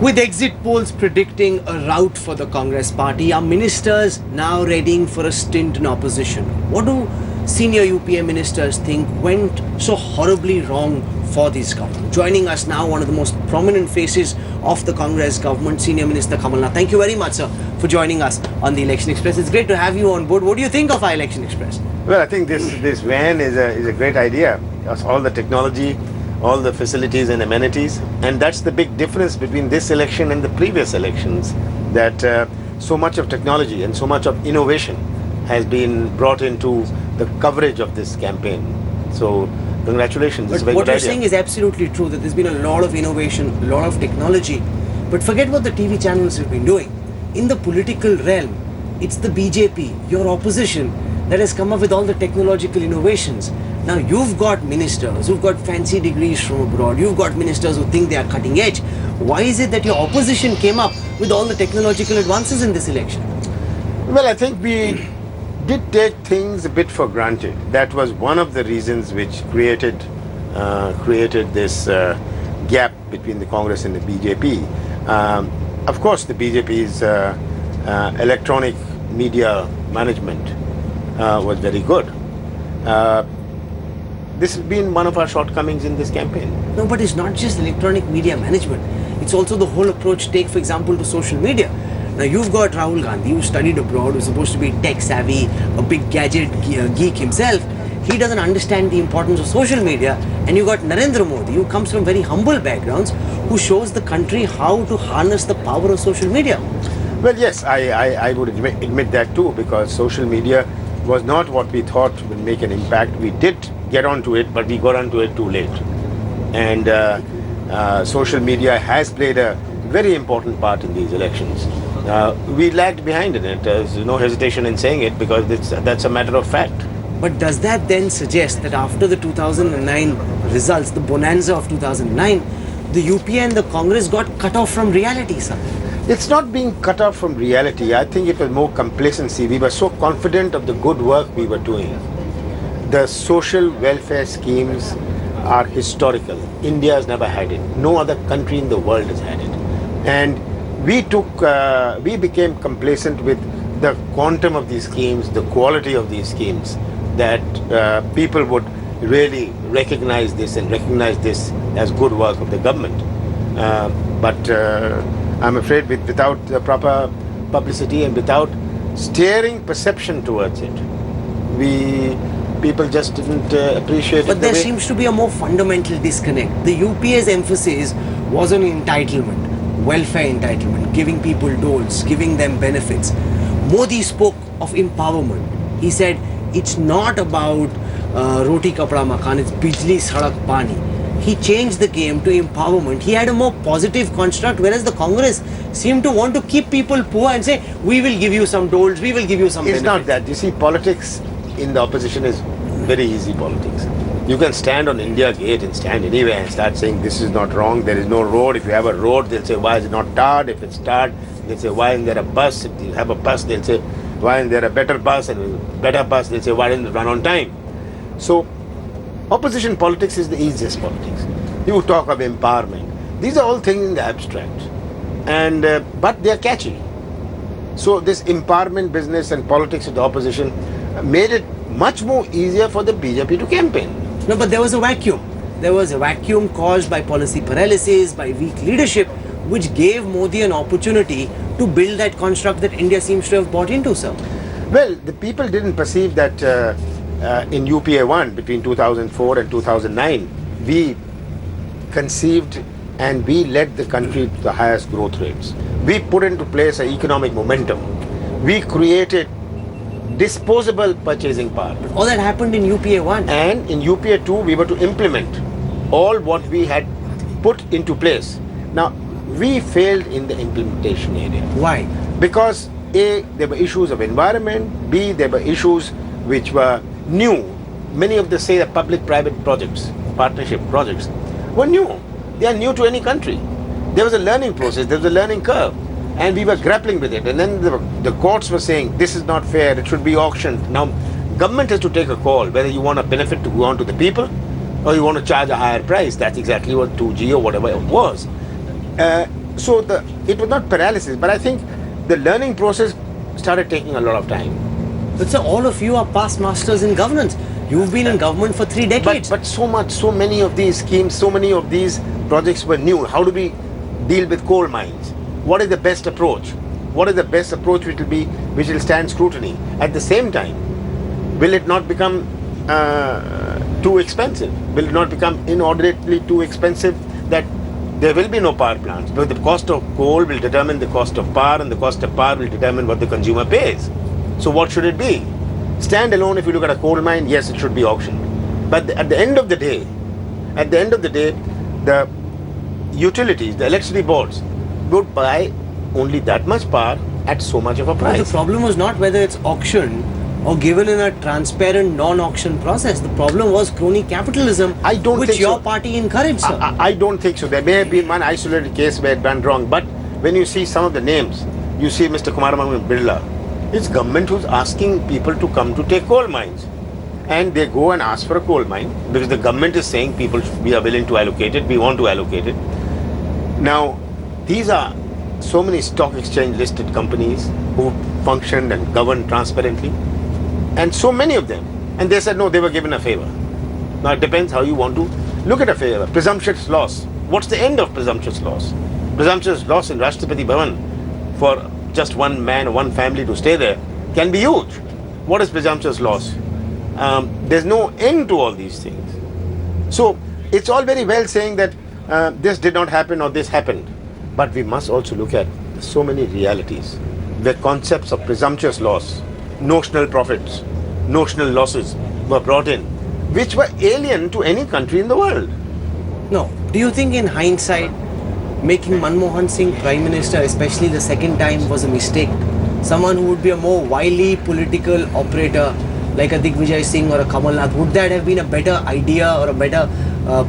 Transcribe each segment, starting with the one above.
With exit polls predicting a rout for the Congress party, are ministers now readying for a stint in opposition? What do senior UPA ministers think went so horribly wrong for this government? Joining us now, one of the most prominent faces of the Congress government, Senior Minister Kamal Nath. Thank you very much, sir, for joining us on the Election Express. It's great to have you on board. What do you think of our Election Express? Well, I think this van is a great idea. All the technology, all the facilities and amenities, and that's the big difference between this election and the previous elections, that so much of technology and so much of innovation has been brought into the coverage of this campaign. So congratulations. But what you're saying is absolutely true, that there's been a lot of innovation, a lot of technology, but forget what the TV channels have been doing. In the political realm, it's the BJP, your opposition, that has come up with all the technological innovations. Now you've got ministers who've got fancy degrees from abroad, you've got ministers who think they are cutting edge. Why is it that your opposition came up with all the technological advances in this election? Well, I think we did take things a bit for granted. That was one of the reasons which created this gap between the Congress and the BJP. Of course, the BJP's electronic media management was very good. This has been one of our shortcomings in this campaign. No, but it's not just electronic media management. It's also the whole approach, take for example to social media. Now you've got Rahul Gandhi, who studied abroad, who's supposed to be tech savvy, a big gadget geek himself. He doesn't understand the importance of social media. And you've got Narendra Modi, who comes from very humble backgrounds, who shows the country how to harness the power of social media. Well, yes, I would admit that too, because social media was not what we thought would make an impact. We did get onto it, but we got onto it too late. And social media has played a very important part in these elections. We lagged behind in it. There's no hesitation in saying it, because that's a matter of fact. But does that then suggest that after the 2009 results, the bonanza of 2009, the UPA and the Congress got cut off from reality, sir? It's not being cut off from reality. I think it was more complacency. We were so confident of the good work we were doing. The social welfare schemes are historical. India has never had it. No other country in the world has had it. And we became complacent with the quantum of these schemes, the quality of these schemes, that people would really recognize this as good work of the government. But I'm afraid without the proper publicity and without steering perception towards it, people just didn't appreciate it. But there seems to be a more fundamental disconnect. The UPA's emphasis was on entitlement, welfare entitlement, giving people doles, giving them benefits. Modi spoke of empowerment. He said it's not about roti kapda makan, it's bijli sadak pani. He changed the game to empowerment. He had a more positive construct, whereas the Congress seemed to want to keep people poor and say, we will give you some doles, we will give you some benefits. It's not that. You see, politics in the opposition is very easy politics. You can stand on India Gate and stand anywhere and start saying this is not wrong, there is no road. If you have a road, they'll say, why is it not tarred? If it's tarred, they'll say, why isn't there a bus? If you have a bus, they'll say, why isn't there a better bus? And with a better bus, they'll say, why didn't it run on time? So opposition politics is the easiest politics. You talk of empowerment. These are all things in the abstract, and but they are catchy. So this empowerment business and politics of the opposition made it much more easier for the BJP to campaign. No, but there was a vacuum. There was a vacuum caused by policy paralysis, by weak leadership, which gave Modi an opportunity to build that construct that India seems to have bought into, sir. Well, the people didn't perceive that in UPA 1 between 2004 and 2009, we conceived and we led the country to the highest growth rates. We put into place an economic momentum. We created disposable purchasing power. All that happened in UPA 1. And in UPA 2, we were to implement all what we had put into place. Now, we failed in the implementation area. Why? Because A, there were issues of environment. B, there were issues which were new. Many of the, say, the public-private projects, partnership projects, were new. They are new to any country. There was a learning process, there was a learning curve, and we were grappling with it. And then the courts were saying, this is not fair, it should be auctioned. Now, government has to take a call, whether you want a benefit to go on to the people, or you want to charge a higher price. That's exactly what 2G or whatever it was. so it was not paralysis, but I think the learning process started taking a lot of time. But sir, all of you are past masters in governance. You've been in government for 3 decades. But so many of these schemes, so many of these projects were new. How do we deal with coal mines? What is the best approach? What is the best approach which will stand scrutiny? At the same time, will it not become too expensive? Will it not become inordinately too expensive that there will be no power plants? Because the cost of coal will determine the cost of power, and the cost of power will determine what the consumer pays. So what should it be? Standalone, if you look at a coal mine, yes, it should be auctioned. But at the end of the day, the utilities, the electricity boards, would buy only that much power at so much of a But price. the problem was not whether it's auctioned or given in a transparent non-auction process. The problem was crony capitalism, I don't which think your so. party encouraged, sir. I don't think so. There may have been one isolated case where it went wrong, but when you see some of the names, you see Mr. Kumar Mangal Birla, it's government who's asking people to come to take coal mines. And they go and ask for a coal mine because the government is saying we are willing to allocate it, we want to allocate it. Now, these are so many stock exchange listed companies who functioned and governed transparently, and so many of them. And they said no, they were given a favor. Now it depends how you want to look at a favor. Presumptuous loss. What's the end of presumptuous loss? Presumptuous loss in Rashtrapati Bhavan for just one man or one family to stay there can be huge. What is presumptuous loss? There's no end to all these things. So it's all very well saying that this did not happen or this happened. But we must also look at so many realities. The concepts of presumptuous loss, notional profits, notional losses were brought in, which were alien to any country in the world. No. Do you think in hindsight, making Manmohan Singh Prime Minister, especially the second time, was a mistake? Someone who would be a more wily political operator like a Digvijay Singh or a Kamal Nath, would that have been a better idea or a better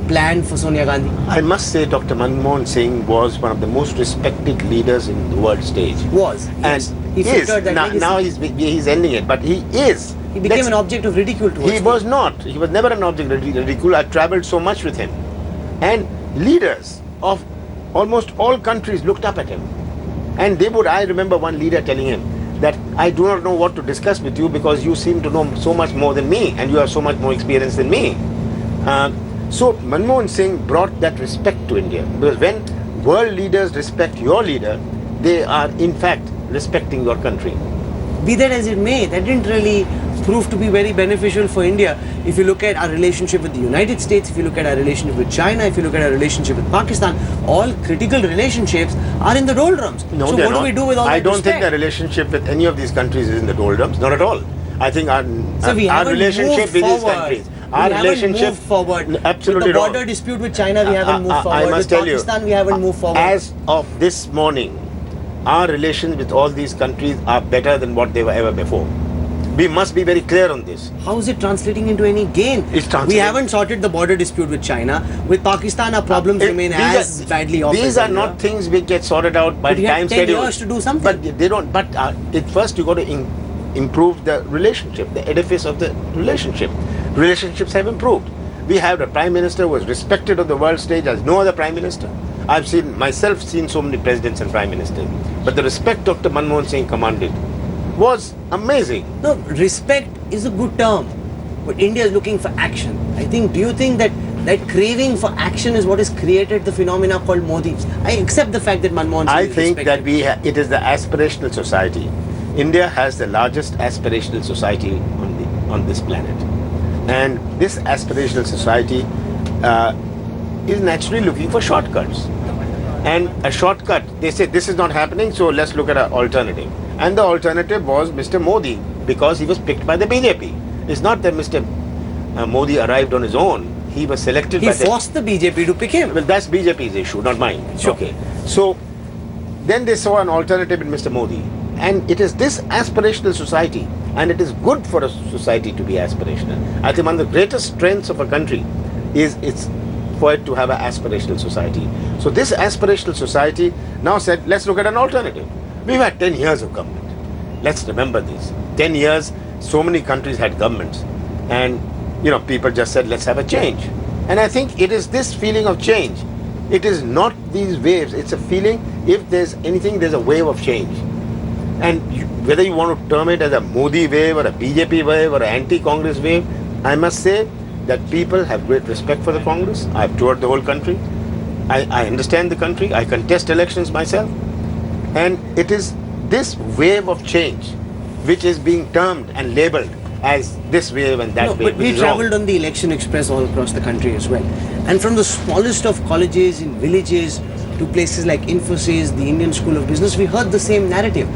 plan for Sonia Gandhi? I must say Dr. Manmohan Singh was one of the most respected leaders in the world stage. Was. Yes. And He is. filtered that legacy. Now he's ending it, but he is. He became an object of ridicule towards He was not. He was never an object of ridicule. I traveled so much with him. And leaders of almost all countries looked up at him. And I remember one leader telling him that I do not know what to discuss with you because you seem to know so much more than me and you have so much more experience than me. So Manmohan Singh brought that respect to India. Because when world leaders respect your leader, they are in fact respecting your country. Be that as it may, that didn't really prove to be very beneficial for India. If you look at our relationship with the United States, if you look at our relationship with China, if you look at our relationship with Pakistan, all critical relationships are in the doldrums. No, so they're what not. do we do with all I that don't respect? think the relationship with any of these countries is in the doldrums. Not at all. I think our relationship with these countries, our relationship moved forward. absolutely with the wrong. border dispute with China, we haven't moved forward. I must with tell you, Pakistan, we haven't moved forward. As of this morning, our relations with all these countries are better than what they were ever before. We must be very clear on this. How is it translating into any gain? It's translating. We haven't sorted the border dispute with China. With Pakistan, our problems remain as badly off. These as are ever. not things which get sorted out by But you have time 10 schedule. years to do something. But they don't. But at first, you got to improve the relationship, the edifice of the relationship. Relationships have improved. We have a prime minister who is respected on the world stage as no other prime minister. I've seen so many presidents and prime ministers, but the respect Dr. Manmohan Singh commanded was amazing. No, respect is a good term, but India is looking for action. Do you think that craving for action is what has created the phenomena called Modi? I accept the fact that Manmohan Singh I is think that respected. it is the aspirational society. India has the largest aspirational society on this planet, and this aspirational society is naturally looking for shortcuts. And a shortcut, they say this is not happening, so let's look at an alternative. And the alternative was Mr. Modi, because he was picked by the BJP. It's not that Mr. Modi arrived on his own. He was selected He by forced the BJP to pick him. Well, that's BJP's issue, not mine. Sure. Okay. So then they saw an alternative in Mr. Modi. And it is this aspirational society, and it is good for a society to be aspirational. I think one of the greatest strengths of a country is it's for it to have an aspirational society. So this aspirational society now said, let's look at an alternative. We've had 10 years of government. Let's remember this. 10 years, so many countries had governments. And, people just said, let's have a change. And I think it is this feeling of change. It is not these waves. It's a feeling if there's anything, there's a wave of change. And whether you want to term it as a Modi wave or a BJP wave or an anti-Congress wave, I must say that people have great respect for the Congress. I've toured the whole country. I understand the country. I contest elections myself. And it is this wave of change which is being termed and labelled as this wave and that No, wave. but we which is wrong. travelled on the election express all across the country as well. And from the smallest of colleges in villages to places like Infosys, the Indian School of Business, we heard the same narrative.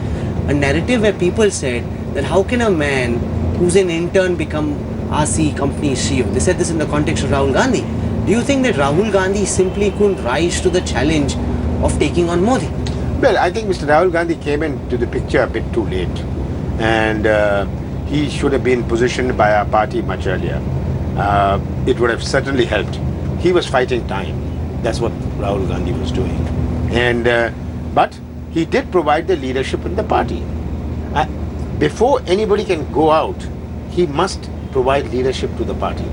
A narrative where people said that how can a man who's an intern become RC company CEO? They said this in the context of Rahul Gandhi. Do you think that Rahul Gandhi simply couldn't rise to the challenge of taking on Modi? Well, I think Mr. Rahul Gandhi came into the picture a bit too late. And he should have been positioned by our party much earlier. It would have certainly helped. He was fighting time. That's what Rahul Gandhi was doing. And but he did provide the leadership in the party. Before anybody can go out, he must provide leadership to the party.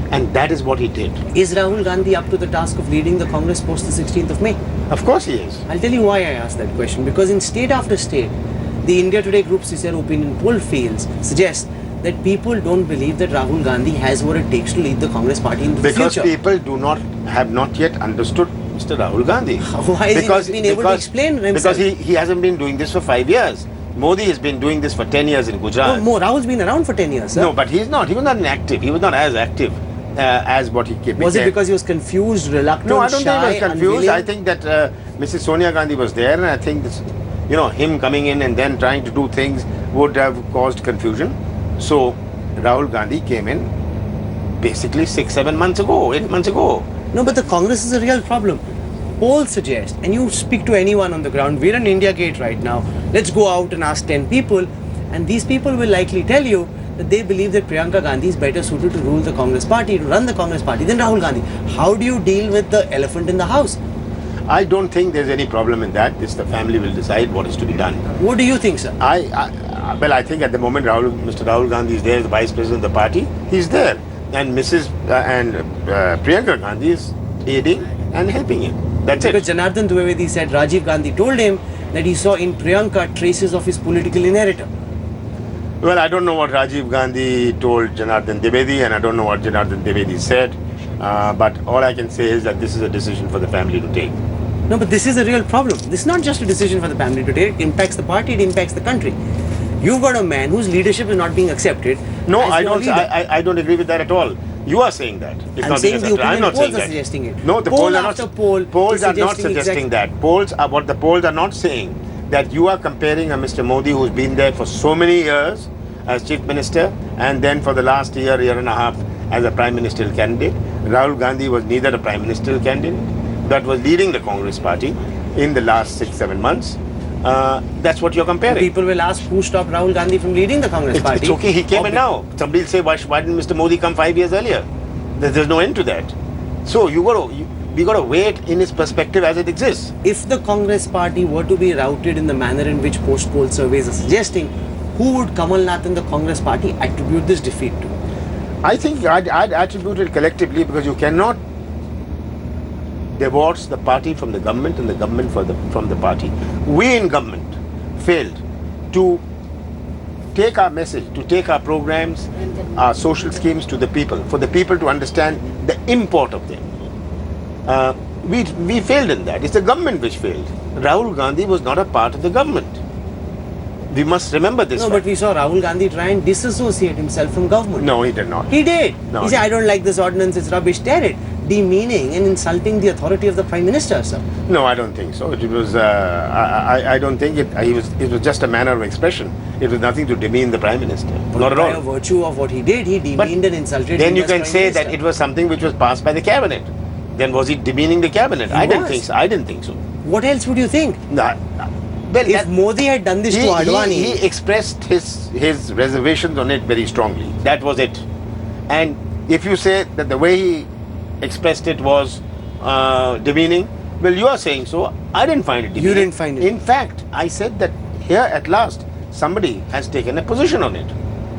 And that is what he did. Is Rahul Gandhi up to the task of leading the Congress post the 16th of May? Of course he is. I'll tell you why I asked that question. Because in state after state, the India Today Group CSIR opinion poll suggests that people don't believe that Rahul Gandhi has what it takes to lead the Congress party in the Because future. people have not yet understood Mr. Rahul Gandhi. Why has he not been able to explain himself? Because he hasn't been doing this for 5 years. Modi has been doing this for 10 years in Gujarat. No, more. Rahul's been around for 10 years, sir. No, but he's not. He was not active. He was not as active as what he became. Was it because he was confused, reluctant, No, I don't shy, think he was confused. unwilling? I think that Mrs. Sonia Gandhi was there, and I think this, him coming in and then trying to do things would have caused confusion. So Rahul Gandhi came in basically 6-7 months ago, 8 months ago. No, but the Congress is a real problem. Polls suggest, and you speak to anyone on the ground, we're in India Gate right now, let's go out and ask 10 people, and these people will likely tell you that they believe that Priyanka Gandhi is better suited to rule the Congress party, to run the Congress party than Rahul Gandhi. How do you deal with the elephant in the house? I don't think there's any problem in that. The family will decide what is to be done. What do you think, sir? I think at the moment Mr. Rahul Gandhi is there, the vice president of the party. He's there, and Priyanka Gandhi is aiding and helping him. That's Because it. Janardhan Dwivedi said Rajiv Gandhi told him that he saw in Priyanka traces of his political inheritor. Well, I don't know what Rajiv Gandhi told Janardhan Dwivedi, and I don't know what Janardhan Dwivedi said. But all I can say is that this is a decision for the family to take. No, but this is a real problem. This is not just a decision for the family to take. It impacts the party, it impacts the country. You've got a man whose leadership is not being accepted. No, as I your don't. leader. I don't agree with that at all. You are saying that. It's I'm not saying being the accepted. I'm opinion not polls saying are that. suggesting it. No, the Poll polls are after not. poll Polls is are not suggesting suggesting that. What the polls are not saying that you are comparing a Mr. Modi who's been there for so many years as chief minister, and then for the last year and a half as a prime ministerial candidate. Rahul Gandhi was neither a prime ministerial candidate, but was leading the Congress party in the last 6-7 months. That's what you're comparing. People will ask who stopped Rahul Gandhi from leading the Congress party. It's okay, he came in now. Somebody will say, why didn't Mr. Modi come 5 years earlier? There's no end to that. So we got to wait in his perspective as it exists. If the Congress party were to be routed in the manner in which post-poll surveys are suggesting, who would Kamal Nath and the Congress party attribute this defeat to? I think I'd attribute it collectively, because you cannot divorce the party from the government and the government from the party. We in government failed to take our message, to take our programs, our social schemes to the people, for the people to understand the import of them. We failed in that. It's the government which failed. Rahul Gandhi was not a part of the government. We must remember this. No, but we saw Rahul Gandhi try and disassociate himself from government. No, he did not. He did. No, He said, I don't like this ordinance, it's rubbish, tear it. Demeaning and insulting the authority of the Prime Minister, sir. No, I don't think so. It was. I don't think it. It was just a manner of expression. It was nothing to demean the Prime Minister. Not at By all. virtue of what he did, he demeaned and insulted Then you India's can Prime say Minister. that it was something which was passed by the cabinet. Then was he demeaning the cabinet? I didn't was. think so. I didn't think so. What else would you think? Well, If Modi had done this to Advani, he expressed his reservations on it very strongly. That was it. And if you say that the way he expressed it was demeaning, well, you are saying so. I didn't find it demeaning. You didn't find it. In fact, I said that here at last somebody has taken a position on it.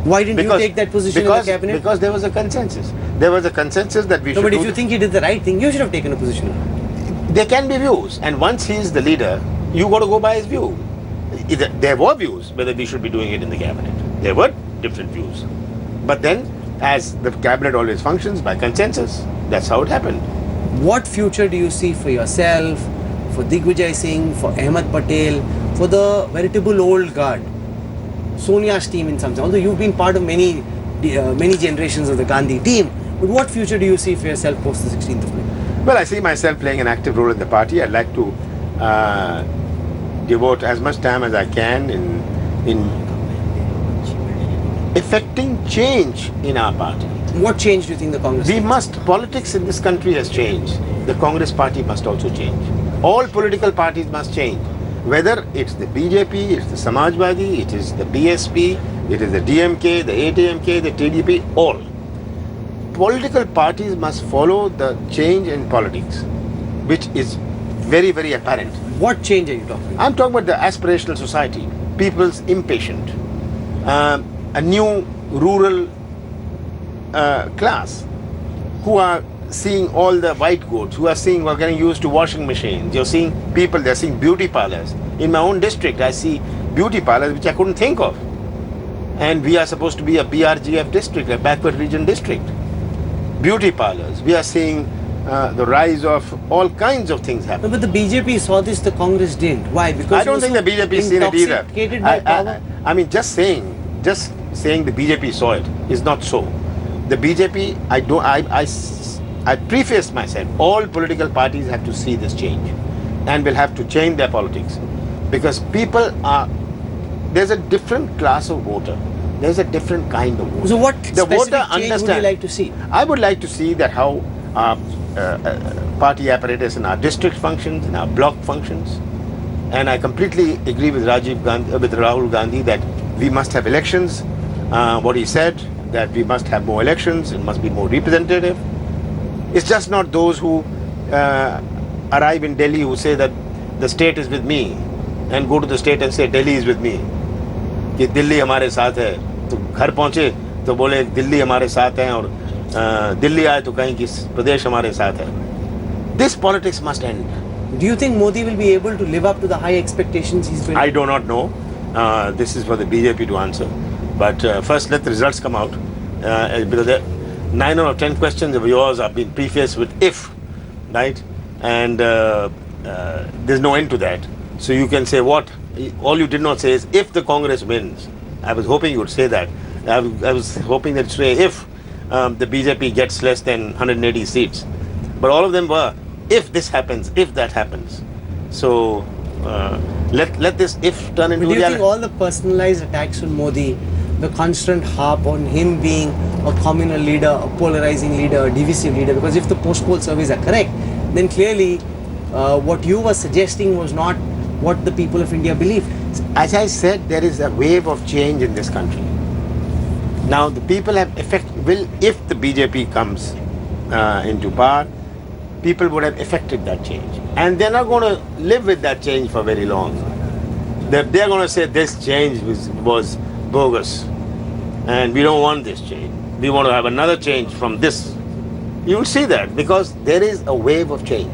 why didn't you take that position in the cabinet? Because there was a consensus. There was a consensus that we No, should but do if you think he did the right thing, you should have taken a position. there can be views, and once he is the leader, You got to go by his view. There were views whether we should be doing it in the cabinet. There were different views. But then, as the cabinet always functions by consensus, that's how it happened. What future do you see for yourself, for Digvijay Singh, for Ahmed Patel, for the veritable old guard? Sonia's team in some sense. Although you've been part of many generations of the Gandhi team, but what future do you see for yourself post the 16th of May? Well, I see myself playing an active role in the party. I'd like to devote as much time as I can in effecting change in our party. What change do you think the Congress? Politics in this country has changed. The Congress party must also change. All political parties must change. Whether it's the BJP, it's the Samajwadi, it is the BSP, it is the DMK, the ATMK, the TDP, all. Political parties must follow the change in politics, which is very, very apparent. What change are you talking about? I'm talking about the aspirational society, people's impatient, a new rural class who are seeing all the white goods, who are getting used to washing machines. You're seeing people, they're seeing beauty parlors. In my own district, I see beauty parlors which I couldn't think of. And we are supposed to be a BRGF district, a backward region district. Beauty parlors. We are seeing the rise of all kinds of things happening. No, but the BJP saw this, the Congress didn't. Why? Because I don't think the BJP has seen it either. Intoxicated by power? I mean, just saying the BJP saw it is not so. The BJP, I prefaced myself, all political parties have to see this change and will have to change their politics, because there's a different class of voter. There's a different kind of voter. So what the voter change would you like to see? I would like to see that how our party apparatus in our district functions, in our block functions. And I completely agree with Rahul Gandhi that we must have elections. What he said, that we must have more elections, it must be more representative. It's just not those who arrive in Delhi who say that the state is with me and go to the state and say Delhi is with me. कि दिल्ली हमारे साथ है, तो घर पहुंचे तो बोले दिल्ली हमारे साथ है, और दिल्ली आए तो कहीं कि प्रदेश हमारे साथ है. This politics must end. Do you think Modi will be able to live up to the high expectations he's built? I do not know. This is for the BJP to answer. But first let the results come out. Because 9 out of 10 questions of yours have been prefaced with if, right? And there's no end to that. So you can say what? All you did not say is if the Congress wins. I was hoping you would say that. I was hoping that you'd say if the BJP gets less than 180 seats. But all of them were if this happens, if that happens. So let this if turn into reality. Do you reality. think all the personalized attacks on Modi, the constant harp on him being a communal leader, a polarizing leader, a divisive leader, because if the post-poll surveys are correct, then clearly what you were suggesting was not what the people of India believe. As I said, there is a wave of change in this country. Now the people have if the BJP comes into power, people would have effected that change. And they're not going to live with that change for very long. They're going to say this change was bogus and we don't want this change. We want to have another change from this. You will see that because there is a wave of change.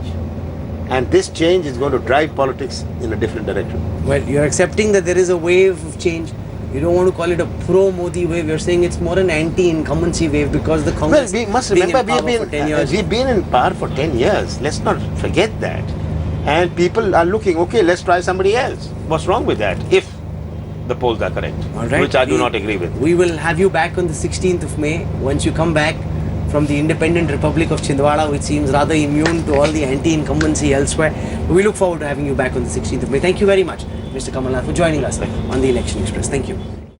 And this change is going to drive politics in a different direction. Well, you're accepting that there is a wave of change. You don't want to call it a pro-Modi wave. You're saying it's more an anti-incumbency wave because the Congress. Well, we must remember we've been in power for 10 years. Let's not forget that. And people are looking, okay, let's try somebody else. What's wrong with that? If the polls are correct, all right. Which I do not agree with. We will have you back on the 16th of May once you come back from the independent Republic of Chhindwara, which seems rather immune to all the anti-incumbency elsewhere. We look forward to having you back on the 16th of May. Thank you very much, Mr. Kamal Nath, for joining us on the Election Express. Thank you.